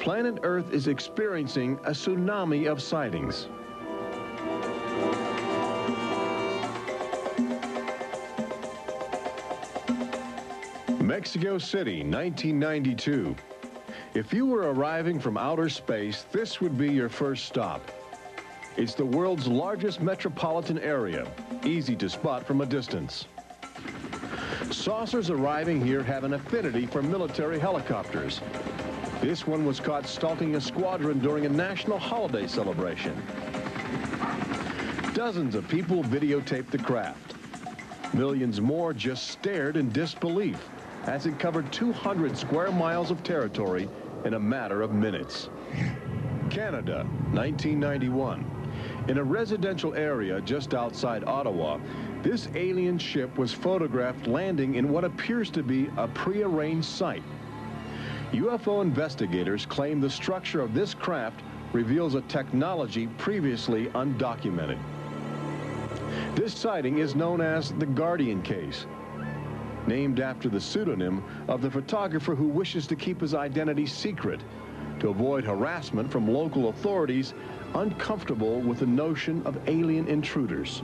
planet Earth is experiencing a tsunami of sightings. Mexico City, 1992. If you were arriving from outer space, this would be your first stop. It's the world's largest metropolitan area, easy to spot from a distance. Saucers arriving here have an affinity for military helicopters. This one was caught stalking a squadron during a national holiday celebration. Dozens of people videotaped the craft. Millions more just stared in disbelief as it covered 200 square miles of territory in a matter of minutes. Canada, 1991. In a residential area just outside Ottawa, this alien ship was photographed landing in what appears to be a prearranged site. UFO investigators claim the structure of this craft reveals a technology previously undocumented. This sighting is known as the Guardian Case, named after the pseudonym of the photographer who wishes to keep his identity secret to avoid harassment from local authorities uncomfortable with the notion of alien intruders.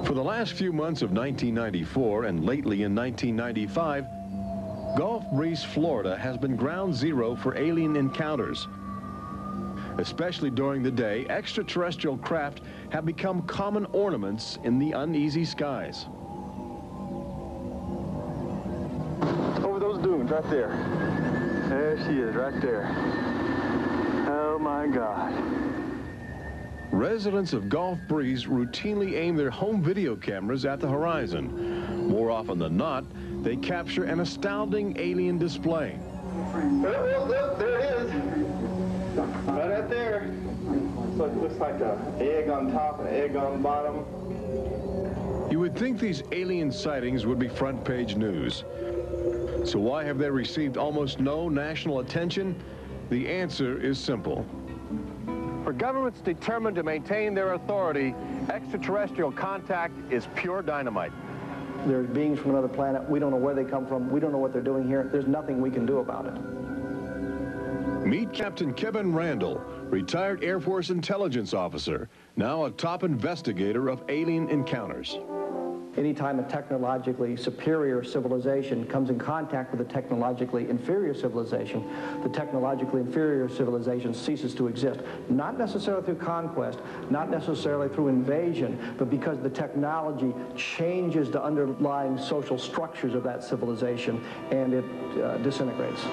For the last few months of 1994 and lately in 1995, Gulf Breeze, Florida has been ground zero for alien encounters. Especially during the day, extraterrestrial craft have become common ornaments in the uneasy skies. Over those dunes, right there. There she is, right there. Oh my God. Residents of Gulf Breeze routinely aim their home video cameras at the horizon. More often than not, they capture an astounding alien display. Look, there it is. Right out there. Looks like an egg on top and an egg on the bottom. You would think these alien sightings would be front page news. So why have they received almost no national attention? The answer is simple. For governments determined to maintain their authority, extraterrestrial contact is pure dynamite. They're beings from another planet. We don't know where they come from. We don't know what they're doing here. There's nothing we can do about it. Meet Captain Kevin Randall, retired Air Force intelligence officer, now a top investigator of alien encounters. Anytime a technologically superior civilization comes in contact with a technologically inferior civilization, the technologically inferior civilization ceases to exist. Not necessarily through conquest, not necessarily through invasion, but because the technology changes the underlying social structures of that civilization and it disintegrates.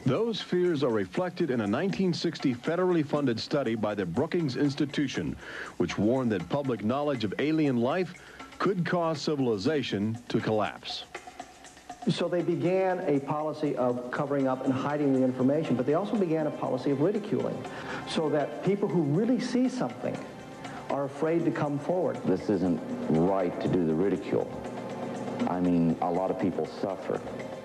Those fears are reflected in a 1960 federally funded study by the Brookings Institution, which warned that public knowledge of alien life could cause civilization to collapse. So they began a policy of covering up and hiding the information, but they also began a policy of ridiculing, so that people who really see something are afraid to come forward. This isn't right to do the ridicule. I mean, a lot of people suffer.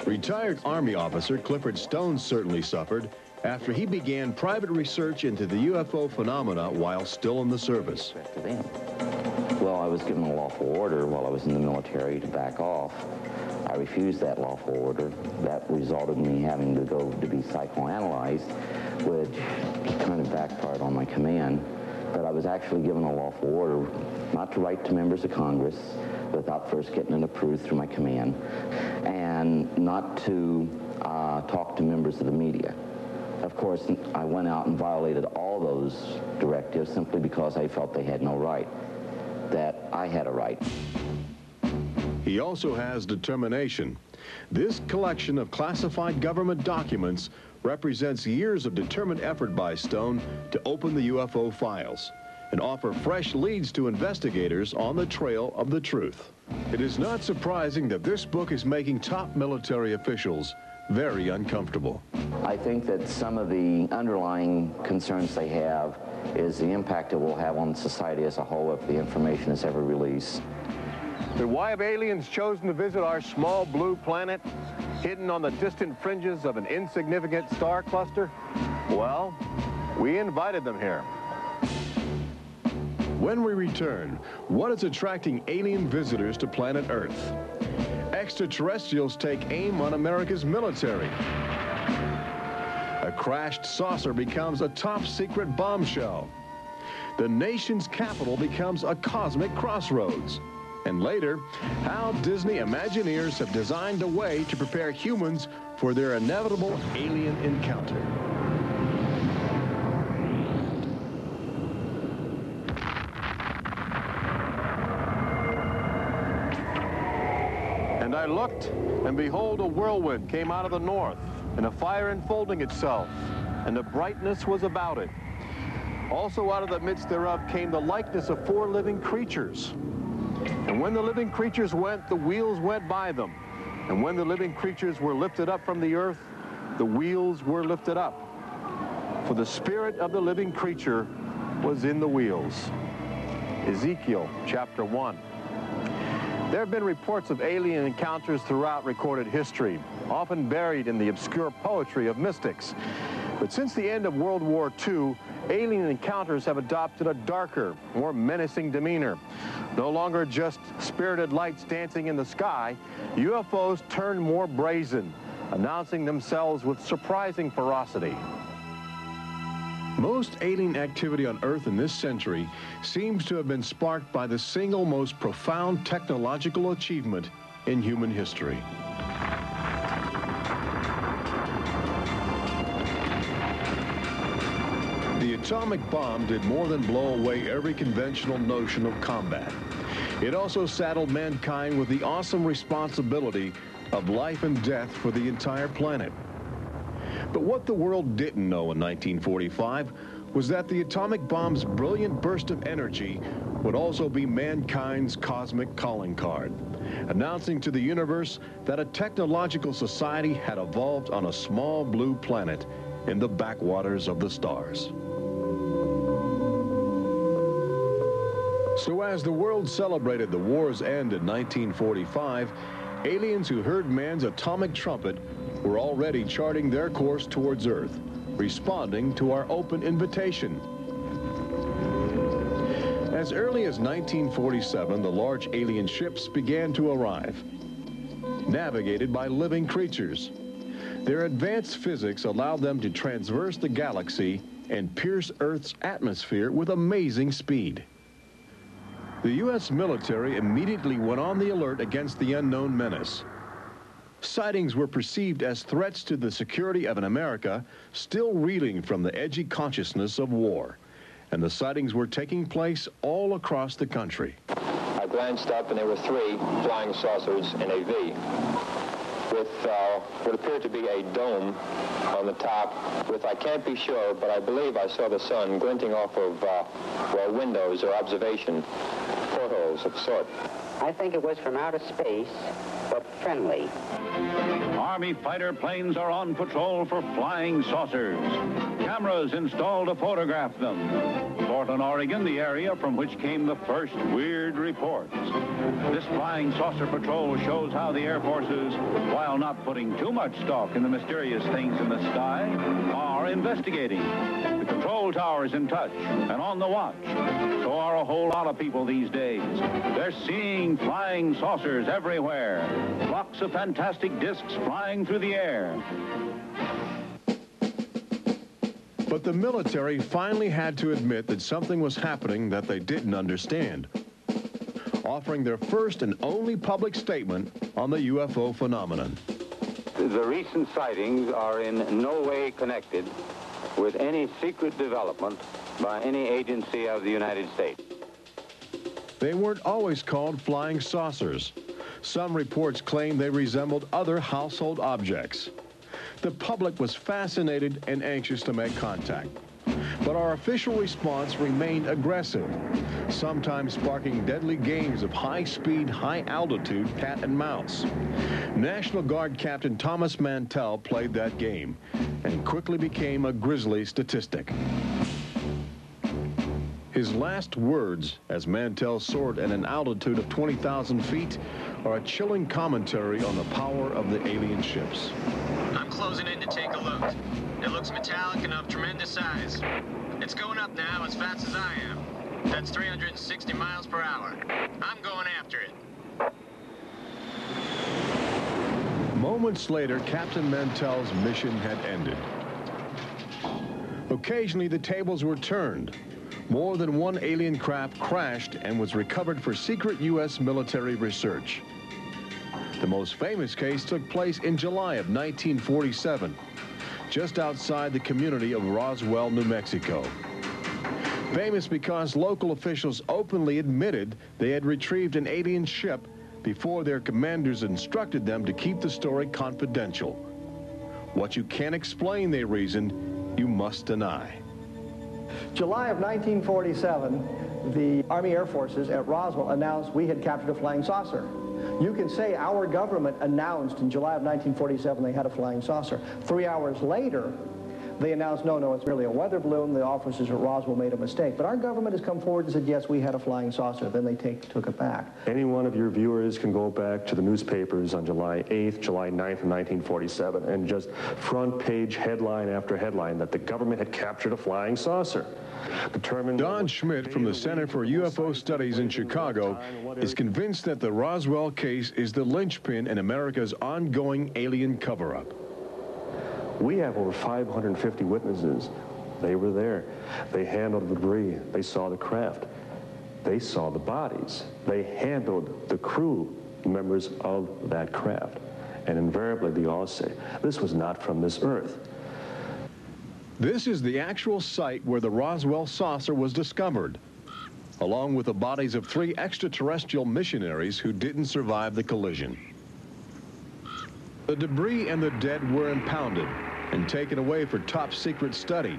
Retired Army officer Clifford Stone certainly suffered after he began private research into the UFO phenomena while still in the service. Well, I was given a lawful order while I was in the military to back off. I refused that lawful order. That resulted in me having to go to be psychoanalyzed, which kind of backfired on my command. But I was actually given a lawful order not to write to members of Congress without first getting it approved through my command, and not to talk to members of the media. Of course, I went out and violated all those directives simply because I felt they had no right, that I had a right. He also has determination. This collection of classified government documents represents years of determined effort by Stone to open the UFO files and offer fresh leads to investigators on the trail of the truth. It is not surprising that this book is making top military officials very uncomfortable. I think that some of the underlying concerns they have is the impact it will have on society as a whole if the information is ever released. But why have aliens chosen to visit our small blue planet, hidden on the distant fringes of an insignificant star cluster? Well, we invited them here. When we return, what is attracting alien visitors to planet Earth? extraterrestrials take aim on America's military. A crashed saucer becomes a top-secret bombshell. The nation's capital becomes a cosmic crossroads. And later, how Disney Imagineers have designed a way to prepare humans for their inevitable alien encounter. And I looked, and behold, a whirlwind came out of the north, and a fire enfolding itself, and the brightness was about it. Also out of the midst thereof came the likeness of 4 living creatures. And when the living creatures went, the wheels went by them. And when the living creatures were lifted up from the earth, the wheels were lifted up. For the spirit of the living creature was in the wheels. Ezekiel chapter 1. There have been reports of alien encounters throughout recorded history, often buried in the obscure poetry of mystics. But since the end of World War II, alien encounters have adopted a darker, more menacing demeanor. No longer just spirited lights dancing in the sky, UFOs turn more brazen, announcing themselves with surprising ferocity. Most alien activity on Earth in this century seems to have been sparked by the single most profound technological achievement in human history. The atomic bomb did more than blow away every conventional notion of combat. It also saddled mankind with the awesome responsibility of life and death for the entire planet. But what the world didn't know in 1945 was that the atomic bomb's brilliant burst of energy would also be mankind's cosmic calling card, announcing to the universe that a technological society had evolved on a small blue planet in the backwaters of the stars. So as the world celebrated the war's end in 1945, aliens who heard man's atomic trumpet were already charting their course towards Earth, responding to our open invitation. As early as 1947, the large alien ships began to arrive, navigated by living creatures. Their advanced physics allowed them to traverse the galaxy and pierce Earth's atmosphere with amazing speed. The U.S. military immediately went on the alert against the unknown menace. Sightings were perceived as threats to the security of an America still reeling from the edgy consciousness of war. And the sightings were taking place all across the country. I glanced up and there were 3 flying saucers in a V with what appeared to be a dome on the top with, I can't be sure, but I believe I saw the sun glinting off of, well, windows or observation portholes of sort. I think it was from outer space, but friendly. Army fighter planes are on patrol for flying saucers. Cameras installed to photograph them. Portland, Oregon, the area from which came the first weird reports. This flying saucer patrol shows how the Air Forces, while not putting too much stock in the mysterious things in the sky, are investigating. The control tower's in touch and on the watch. So are a whole lot of people these days. They're seeing flying saucers everywhere. Blocks of fantastic discs flying through the air. But the military finally had to admit that something was happening that they didn't understand, offering their first and only public statement on the UFO phenomenon. The recent sightings are in no way connected with any secret development by any agency of the United States. They weren't always called flying saucers. Some reports claim they resembled other household objects. The public was fascinated and anxious to make contact. But our official response remained aggressive, sometimes sparking deadly games of high-speed, high-altitude cat and mouse. National Guard Captain Thomas Mantell played that game and quickly became a grisly statistic. His last words, as Mantell soared at an altitude of 20,000 feet, are a chilling commentary on the power of the alien ships. I'm closing in to take a look. It looks metallic and of tremendous size. It's going up now as fast as I am. That's 360 miles per hour. I'm going after it. Moments later, Captain Mantell's mission had ended. Occasionally, the tables were turned. More than one alien craft crashed and was recovered for secret U.S. military research. The most famous case took place in July of 1947, just outside the community of Roswell, New Mexico. Famous because local officials openly admitted they had retrieved an alien ship before their commanders instructed them to keep the story confidential. What you can't explain, they reasoned, you must deny. July of 1947, the Army Air Forces at Roswell announced we had captured a flying saucer. You can say our government announced in July of 1947 they had a flying saucer. 3 hours later, they announced, no, it's merely a weather balloon. The officers at Roswell made a mistake. But our government has come forward and said, yes, we had a flying saucer. Then they took it back. Any one of your viewers can go back to the newspapers on July 8th, July 9th of 1947, and just front page headline after headline that the government had captured a flying saucer. Don Schmidt from the Center for UFO Studies in Chicago is convinced that the Roswell case is the linchpin in America's ongoing alien cover-up. We have over 550 witnesses. They were there. They handled the debris. They saw the craft. They saw the bodies. They handled the crew members of that craft. And invariably, they all say, this was not from this earth. This is the actual site where the Roswell saucer was discovered, along with the bodies of 3 extraterrestrial missionaries who didn't survive the collision. The debris and the dead were impounded and taken away for top-secret study,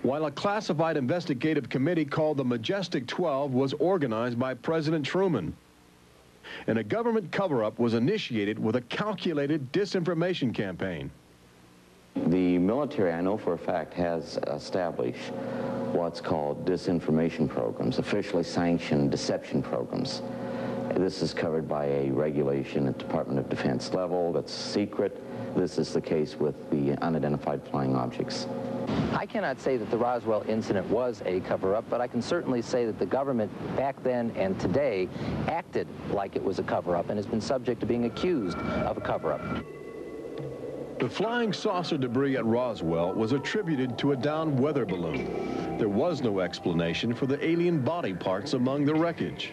while a classified investigative committee called the Majestic 12 was organized by President Truman. And a government cover-up was initiated with a calculated disinformation campaign. The military, I know for a fact, has established what's called disinformation programs, officially sanctioned deception programs. This is covered by a regulation at Department of Defense level that's secret. This is the case with the unidentified flying objects. I cannot say that the Roswell incident was a cover-up, but I can certainly say that the government back then and today acted like it was a cover-up and has been subject to being accused of a cover-up. The flying saucer debris at Roswell was attributed to a downed weather balloon. There was no explanation for the alien body parts among the wreckage.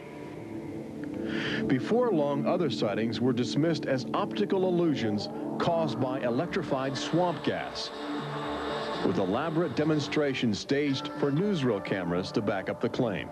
Before long, other sightings were dismissed as optical illusions caused by electrified swamp gas, with elaborate demonstrations staged for newsreel cameras to back up the claim.